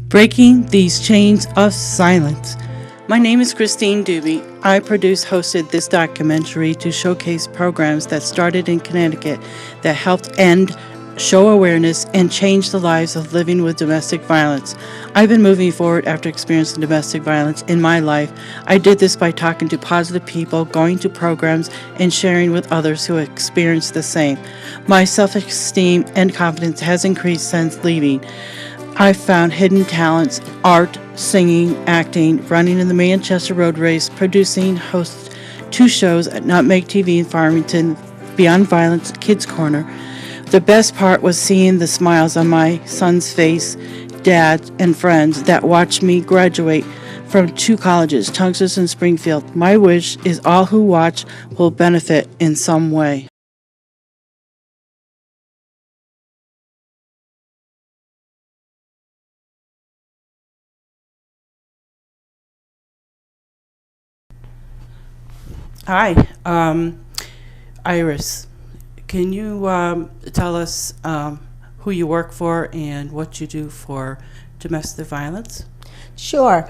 Breaking these chains of silence. My name is Christine Rodrigues. I hosted this documentary to showcase programs that started in Connecticut that helped end, show awareness, and change the lives of living with domestic violence. I've been moving forward after experiencing domestic violence in my life. I did this by talking to positive people, going to programs, and sharing with others who experienced the same. My self-esteem and confidence has increased since leaving. I've found hidden talents, art, singing, acting, running in the Manchester Road Race, producing, host 2 shows at NutMeg TV in Farmington, Beyond Violence, Kids Corner. The best part was seeing the smiles on my son's face, dad, and friends that watched me graduate from 2 colleges, Tungsten and Springfield. My wish is all who watch will benefit in some way. Hi, Iris. Can you tell us who you work for and what you do for domestic violence? Sure.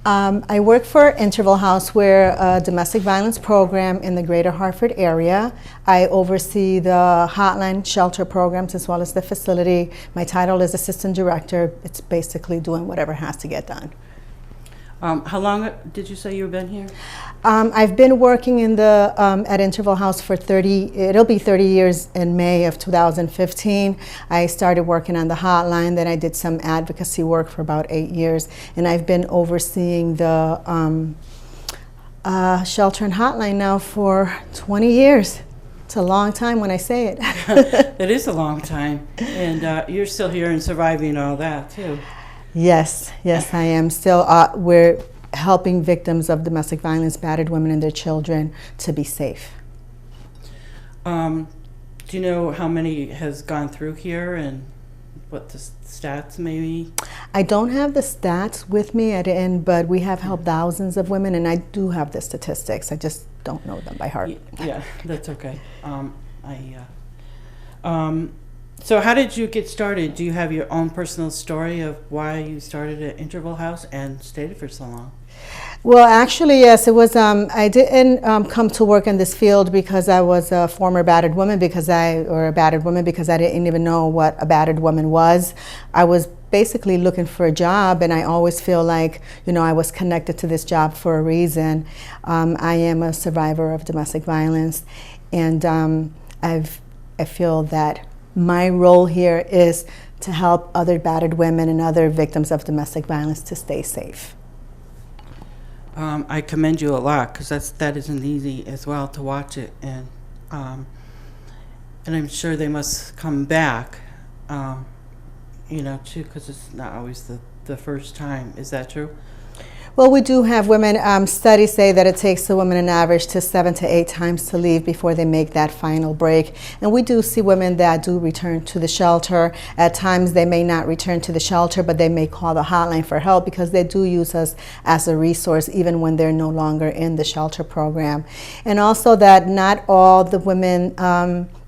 I work for Interval House. We're a domestic violence program in the greater Hartford area. I oversee the hotline shelter programs as well as the facility. My title is assistant director. It's basically doing whatever has to get done. How long did you say you've been here? I've been working in the at Interval House for it'll be 30 years in May of 2015. I started working on the hotline, then I did some advocacy work for about 8 years, and I've been overseeing the shelter and hotline now for 20 years. It's a long time when I say it. It is a long time, and you're still here and surviving all that too. Yes, I am still. We're helping victims of domestic violence, battered women and their children to be safe. Do you know how many has gone through here and what the stats may be? I don't have the stats with me at the end, but we have helped thousands of women, and I do have the statistics. I just don't know them by heart. Yeah, that's okay. So how did you get started? Do you have your own personal story of why you started at Interval House and stayed for so long? Well, actually, yes, it was. I didn't come to work in this field because I was a former battered woman, because I didn't even know what a battered woman was. I was basically looking for a job, and I always feel like, I was connected to this job for a reason. I am a survivor of domestic violence, and I feel that my role here is to help other battered women and other victims of domestic violence to stay safe. I commend you a lot, because that isn't easy as well to watch it, and I'm sure they must come back, too, because it's not always the first time. Is that true? Well, we do have women, studies say that it takes a woman an average to 7 to 8 times to leave before they make that final break. And we do see women that do return to the shelter. At times they may not return to the shelter, but they may call the hotline for help, because they do use us as a resource even when they're no longer in the shelter program. And also that not all the women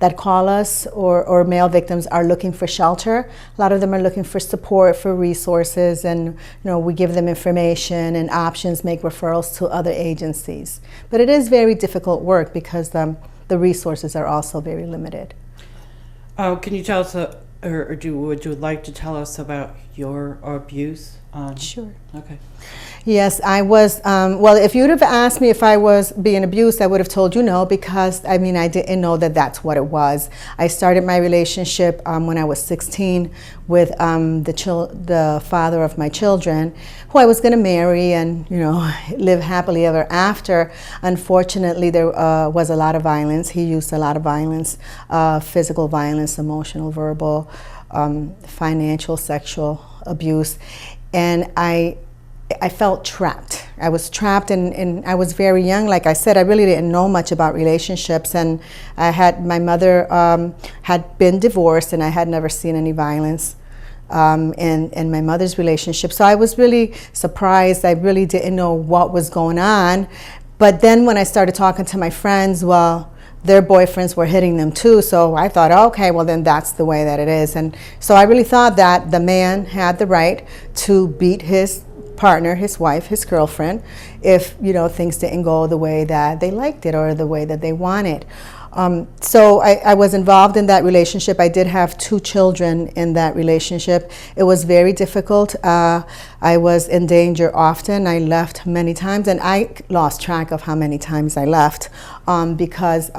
that call us or male victims are looking for shelter. A lot of them are looking for support, for resources, and we give them information and options, make referrals to other agencies. But it is very difficult work because the resources are also very limited. Can you tell us, would you like to tell us about your abuse? Sure. Okay. Yes, I was, well, if you'd have asked me if I was being abused, I would have told you no, because I didn't know that that's what it was. I started my relationship when I was 16 with the father of my children, who I was going to marry and, live happily ever after. Unfortunately, there was a lot of violence. He used a lot of violence, physical violence, emotional, verbal, financial, sexual abuse. And I felt trapped. I was trapped, and I was very young. Like I said, I really didn't know much about relationships, and my mother had been divorced, and I had never seen any violence in my mother's relationship. So I was really surprised. I really didn't know what was going on. But then when I started talking to my friends, well, their boyfriends were hitting them too. So I thought, okay, well then that's the way that it is. And so I really thought that the man had the right to beat his partner, his wife, his girlfriend, if things didn't go the way that they liked it or the way that they wanted. So I was involved in that relationship. I did have 2 children in that relationship. It was very difficult. I was in danger often. I left many times, and I lost track of how many times I left because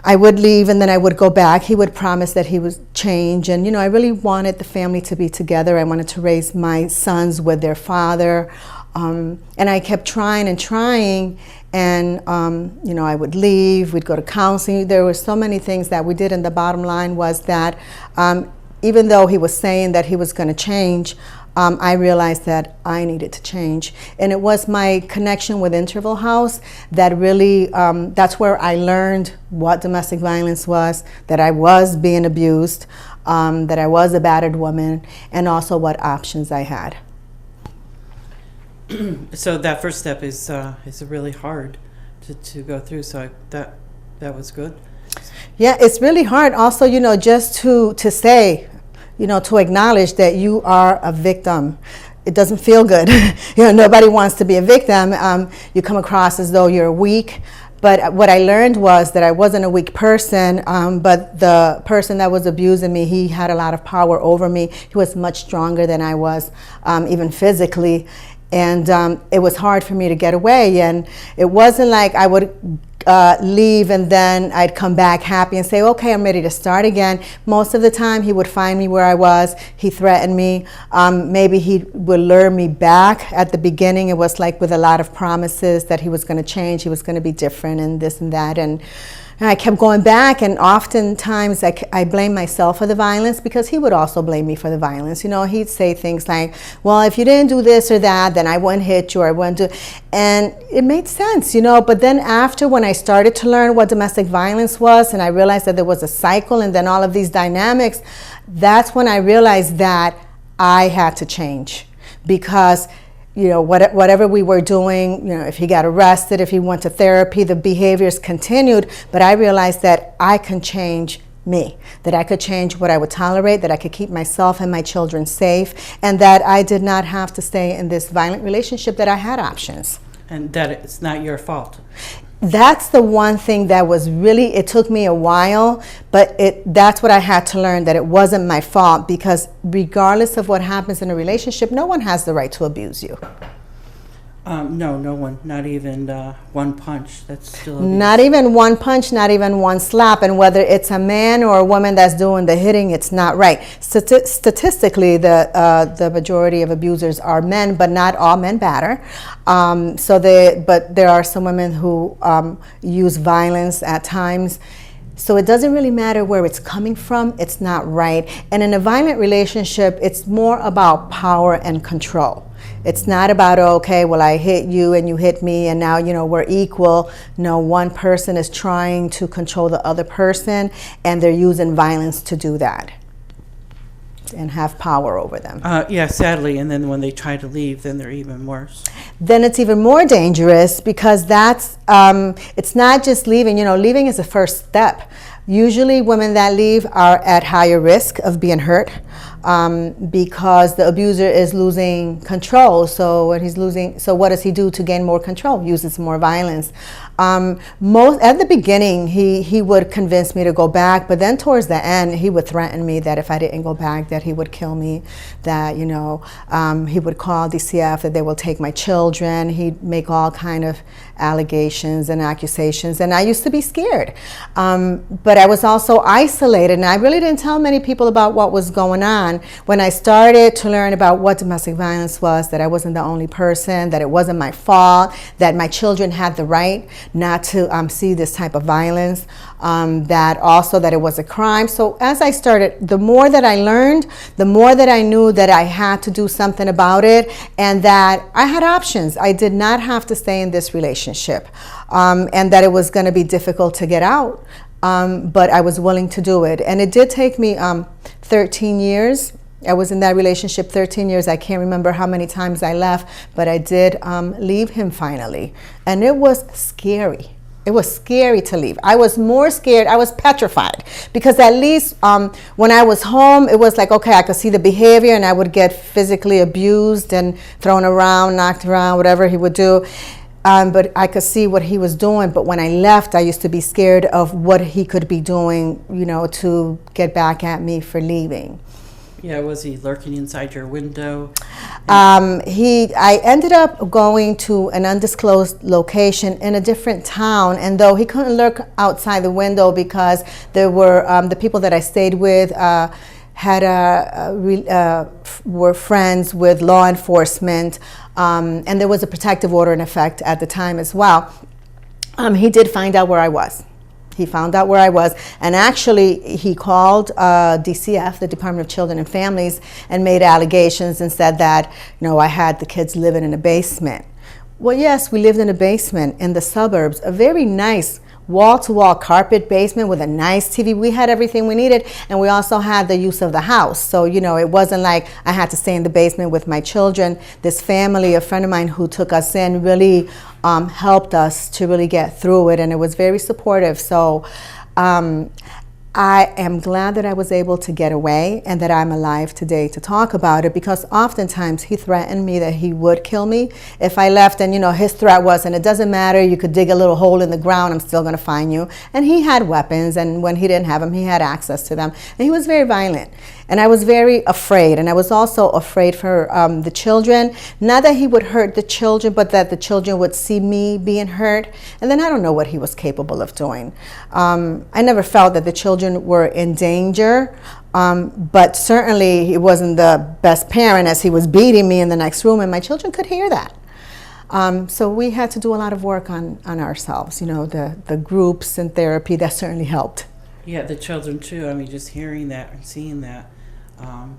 I would leave and then I would go back. He would promise that he would change, and I really wanted the family to be together. I wanted to raise my sons with their father, and I kept trying and trying. And, I would leave, we'd go to counseling. There were so many things that we did, and the bottom line was that even though he was saying that he was going to change, I realized that I needed to change. And it was my connection with Interval House that really, that's where I learned what domestic violence was, that I was being abused, that I was a battered woman, and also what options I had. So that first step is really hard to go through. So that was good. Yeah, it's really hard. Also, just to say, to acknowledge that you are a victim. It doesn't feel good. Nobody wants to be a victim. You come across as though you're weak. But what I learned was that I wasn't a weak person, but the person that was abusing me, he had a lot of power over me. He was much stronger than I was, even physically. And it was hard for me to get away. And it wasn't like I would leave and then I'd come back happy and say, okay, I'm ready to start again. Most of the time he would find me where I was. He threatened me. Maybe he would lure me back. At the beginning, it was like with a lot of promises that he was going to change, he was going to be different and this and that. And I kept going back, and oftentimes I blame myself for the violence because he would also blame me for the violence. He'd say things like, well, if you didn't do this or that, then I wouldn't hit you or I wouldn't do. And it made sense, But then after, when I started to learn what domestic violence was and I realized that there was a cycle and then all of these dynamics, that's when I realized that I had to change because whatever we were doing, if he got arrested, if he went to therapy, the behaviors continued. But I realized that I can change me, that I could change what I would tolerate, that I could keep myself and my children safe, and that I did not have to stay in this violent relationship, that I had options. And that it's not your fault. That's the one thing that was really, it took me a while, but that's what I had to learn, that it wasn't my fault, because regardless of what happens in a relationship, no one has the right to abuse you. No one, not even one punch. That's still abuse. Not even one punch, not even one slap. And whether it's a man or a woman that's doing the hitting, it's not right. Statistically, the majority of abusers are men, but not all men batter. But there are some women who use violence at times. So it doesn't really matter where it's coming from, it's not right. And in a violent relationship, it's more about power and control. It's not about, okay, well, I hit you and you hit me and now, we're equal. No, one person is trying to control the other person and they're using violence to do that and have power over them. Yeah, sadly. And then when they try to leave, then they're even worse. Then it's even more dangerous because that's, it's not just leaving. Leaving is the first step. Usually women that leave are at higher risk of being hurt because the abuser is losing control. So what does he do to gain more control? Uses more violence. At the beginning, he would convince me to go back, but then towards the end, he would threaten me that if I didn't go back, that he would kill me, that, he would call DCF, that they will take my children. He'd make all kind of allegations and accusations, and I used to be scared. But I was also isolated, and I really didn't tell many people about what was going on. When I started to learn about what domestic violence was, that I wasn't the only person, that it wasn't my fault, that my children had the right not to see this type of violence, that it was a crime. So as I started, the more that I learned, the more that I knew that I had to do something about it and that I had options. I did not have to stay in this relationship and that it was going to be difficult to get out, but I was willing to do it. And it did take me 13 years. I was in that relationship 13 years. I can't remember how many times I left, but I did leave him finally. And it was scary. It was scary to leave. I was more scared. I was petrified because at least when I was home, it was like, okay, I could see the behavior and I would get physically abused and thrown around, knocked around, whatever he would do. But I could see what he was doing. But when I left, I used to be scared of what he could be doing, to get back at me for leaving. Yeah, was he lurking inside your window? I ended up going to an undisclosed location in a different town, and though he couldn't lurk outside the window because there were the people that I stayed with were friends with law enforcement, and there was a protective order in effect at the time as well. He did find out where I was. He found out where I was, and actually he called DCF, the Department of Children and Families, and made allegations and said that, I had the kids living in a basement. Well, yes, we lived in a basement in the suburbs, a very nice wall-to-wall carpet basement with a nice TV. We had everything we needed, and we also had the use of the house. So, it wasn't like I had to stay in the basement with my children. This family, a friend of mine who took us in, really helped us to really get through it, and it was very supportive. So I am glad that I was able to get away and that I'm alive today to talk about it, because oftentimes he threatened me that he would kill me if I left. And his threat was, and it doesn't matter, you could dig a little hole in the ground, I'm still going to find you. And he had weapons, and when he didn't have them, he had access to them. And he was very violent. And I was very afraid, and I was also afraid for the children. Not that he would hurt the children, but that the children would see me being hurt. And then I don't know what he was capable of doing. I never felt that the children were in danger, but certainly he wasn't the best parent, as he was beating me in the next room, and my children could hear that. So we had to do a lot of work on ourselves, the groups and therapy, that certainly helped. Yeah, the children too. I mean, just hearing that and seeing that,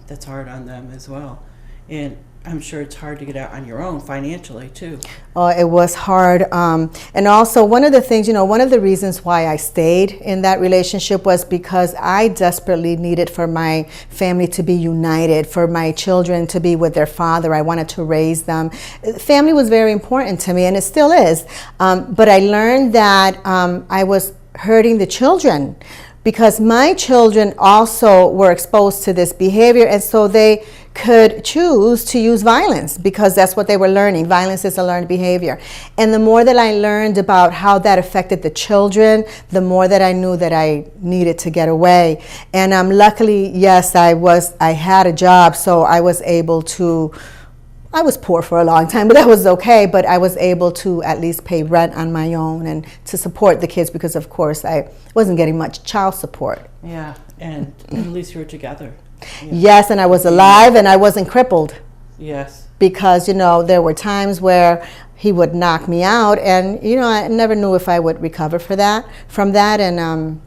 that's hard on them as well. And I'm sure it's hard to get out on your own financially too. It was hard. And also one of the things, one of the reasons why I stayed in that relationship was because I desperately needed for my family to be united, for my children to be with their father. I wanted to raise them. Family was very important to me, and it still is. But I learned that I was hurting the children, because my children also were exposed to this behavior, and so they could choose to use violence because that's what they were learning. Violence is a learned behavior. And the more that I learned about how that affected the children, the more that I knew that I needed to get away. And luckily, yes, I had a job, so I was able to, I was poor for a long time, but that was okay. But I was able to at least pay rent on my own and to support the kids, because of course I wasn't getting much child support. Yeah, and at least you were together. Yeah. Yes, and I was alive and I wasn't crippled. Yes. Because, there were times where he would knock me out, and, I never knew if I would recover from that. And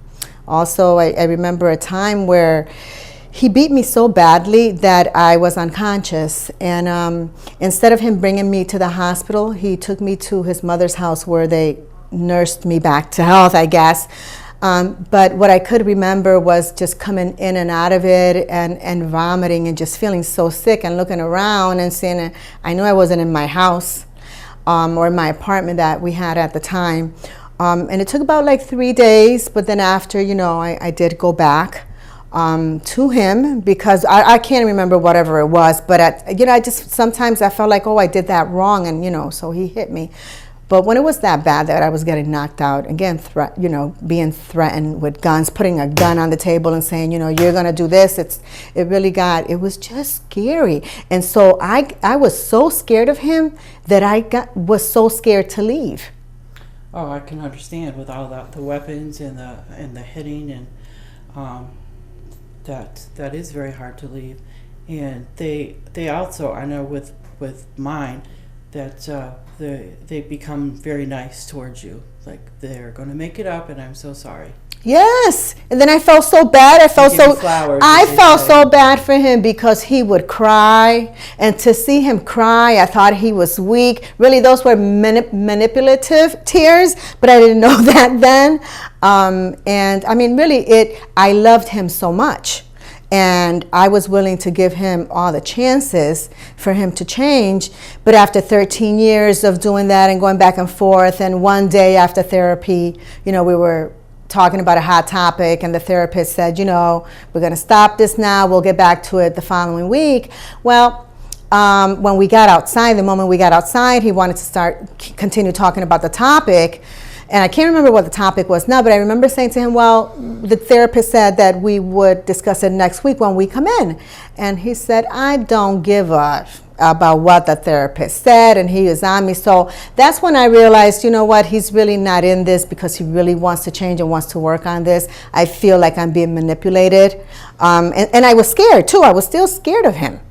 also I remember a time where he beat me so badly that I was unconscious, and instead of him bringing me to the hospital, he took me to his mother's house where they nursed me back to health, I guess. But what I could remember was just coming in and out of it and vomiting and just feeling so sick and looking around and seeing it. I knew I wasn't in my house or in my apartment that we had at the time. And it took about like 3 days, but then after, I did go back to him, because I can't remember whatever it was, but I just sometimes I felt like, oh, I did that wrong, and so he hit me. But when it was that bad that I was getting knocked out, again, being threatened with guns, putting a gun on the table and saying, you're gonna do this, it was just scary. And so I was so scared of him that was so scared to leave. Oh, I can understand with all the weapons and the hitting, and that is very hard to leave. And they also, I know with mine, that they become very nice towards you, like they're going to make it up and I'm so sorry. Yes, and then I felt so bad. I felt so bad for him, because he would cry, and to see him cry, I thought he was weak. Really, those were manipulative tears, but I didn't know that then. And I mean, really, I loved him so much. And I was willing to give him all the chances for him to change. But after 13 years of doing that and going back and forth, and one day after therapy, we were talking about a hot topic, and the therapist said, we're going to stop this now. We'll get back to it the following week. Well, when we got outside, the moment we got outside, he wanted to continue talking about the topic. And I can't remember what the topic was now, but I remember saying to him, well, the therapist said that we would discuss it next week when we come in. And he said, I don't give a about what the therapist said, and he was on me. So that's when I realized, what, he's really not in this because he really wants to change and wants to work on this. I feel like I'm being manipulated. And I was scared too. I was still scared of him.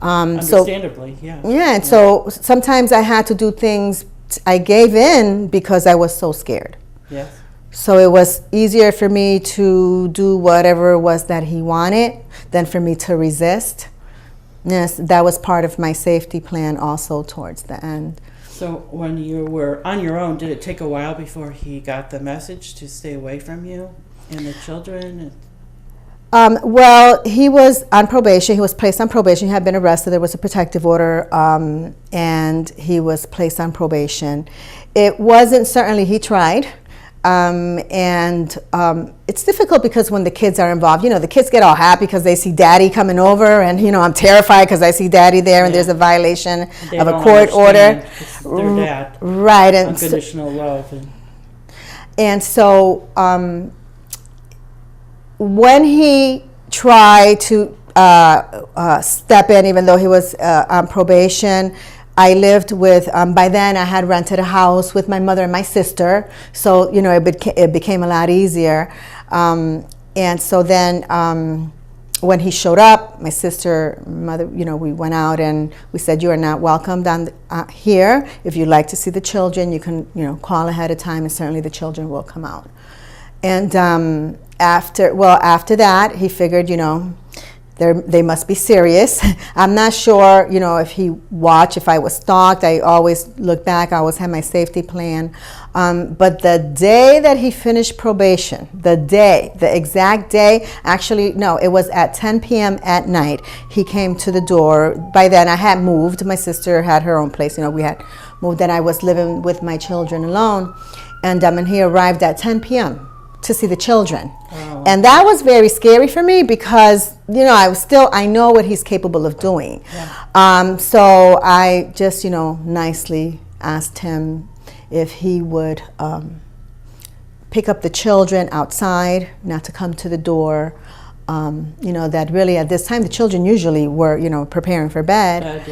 Understandably, yeah. Yeah, and so sometimes I had to do things. I gave in because I was so scared. Yes. So it was easier for me to do whatever it was that he wanted than for me to resist. Yes, that was part of my safety plan also towards the end. So when you were on your own, did it take a while before he got the message to stay away from you and the children? Well, he was on probation. He was placed on probation. He had been arrested. There was a protective order, and he was placed on probation. It wasn't, certainly he tried. It's difficult because when the kids are involved, the kids get all happy because they see daddy coming over, and I'm terrified because I see daddy there, and there's a violation of a court order. Their dad. Right. And unconditional love. And so when he tried to step in, even though he was on probation, I lived with, by then I had rented a house with my mother and my sister, so it became a lot easier. And so then when he showed up, my sister, mother, we went out and we said, you are not welcome down here. If you'd like to see the children, you can call ahead of time, and certainly the children will come out. And after that, he figured, they must be serious. I'm not sure, if he watched, if I was stalked. I always look back. I always had my safety plan. But the day that he finished probation, the exact day, actually, no, it was at 10 p.m. at night. He came to the door. By then, I had moved. My sister had her own place. We had moved, and I was living with my children alone. And he arrived at 10 p.m. to see the children. Oh. And that was very scary for me because, I know what he's capable of doing. Yeah. So I just, nicely asked him if he would pick up the children outside, not to come to the door. That really at this time, the children usually were, preparing for bed.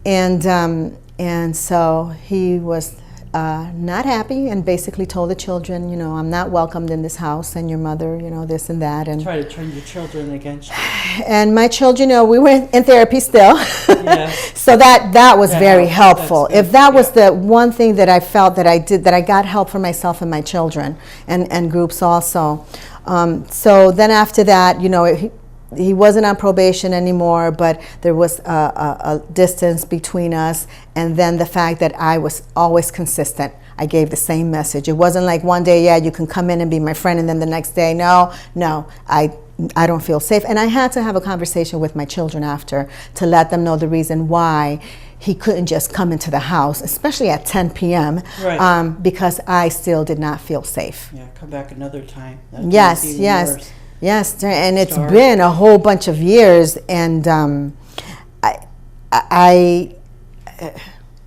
And so he was not happy, and basically told the children, I'm not welcomed in this house, and your mother, this and that. And try to turn your children against you. And my children, we were in therapy still. Yes. So that was very helpful. If that was the one thing that I felt that I did, that I got help for myself and my children, and groups also. So then after that, he wasn't on probation anymore, but there was a distance between us. And then the fact that I was always consistent. I gave the same message. It wasn't like one day, yeah, you can come in and be my friend, and then the next day, no, I don't feel safe. And I had to have a conversation with my children after to let them know the reason why he couldn't just come into the house, especially at 10 p.m., right. Because I still did not feel safe. Yeah, come back another time. Yes. Yes, and it's been a whole bunch of years, and I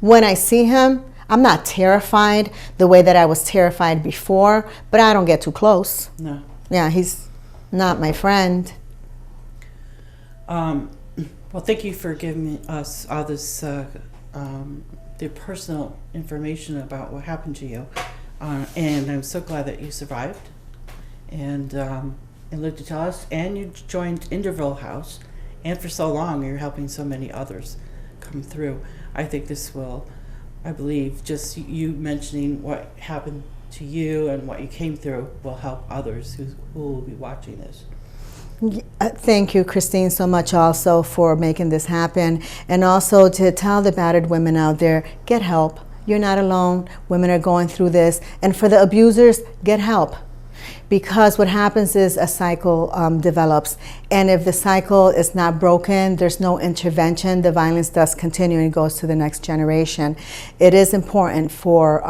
when I see him, I'm not terrified the way that I was terrified before, but I don't get too close. No. Yeah, he's not my friend. Well, thank you for giving us all this the personal information about what happened to you, and I'm so glad that you survived, and lived to tell us, and you joined Interville House, and for so long you're helping so many others come through. I think this will, I believe, just you mentioning what happened to you and what you came through will help others who will be watching this. Thank you, Christine, so much also for making this happen, and also to tell the battered women out there, get help. You're not alone. Women are going through this. And for the abusers, get help. because what happens is a cycle develops, and if the cycle is not broken, there's no intervention, the violence does continue and goes to the next generation. It is important for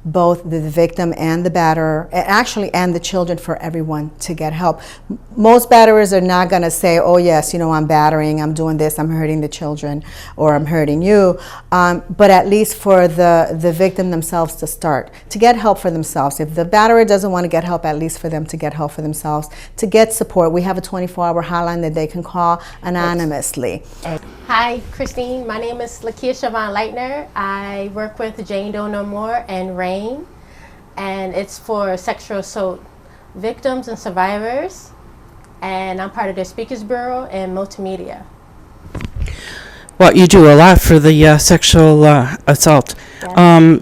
both the victim and the batterer, actually, and the children, for everyone to get help. Most batterers are not going to say, oh yes, I'm battering, I'm doing this, I'm hurting the children, or I'm hurting you, but at least for the victim themselves to start, to get help for themselves. If the batterer doesn't want to get help, at least for them to get help for themselves, to get support. We have a 24-hour hotline that they can call anonymously. Hi, Christine. My name is Lakia Siobhan Leitner. I work with Jane Doe No More and RAINN, and it's for sexual assault victims and survivors, and I'm part of their Speakers Bureau and multimedia. Well, you do a lot for the sexual assault. Yeah.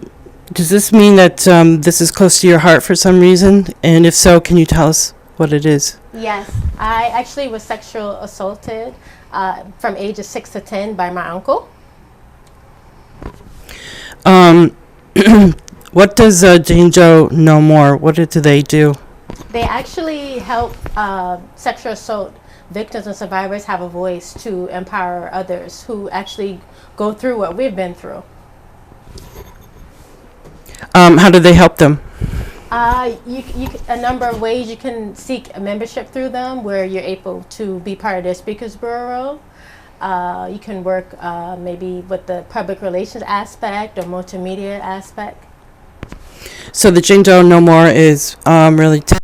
Does this mean that this is close to your heart for some reason? And if so, can you tell us what it is? Yes, I actually was sexual assaulted from ages 6 to 10 by my uncle. What does Jane Doe No More, what do they do? They actually help sexual assault victims and survivors have a voice to empower others who actually go through what we've been through. How do they help them? A number of ways. You can seek a membership through them where you're able to be part of their Speakers Bureau. You can work maybe with the public relations aspect or multimedia aspect. So the Jane Doe No More is really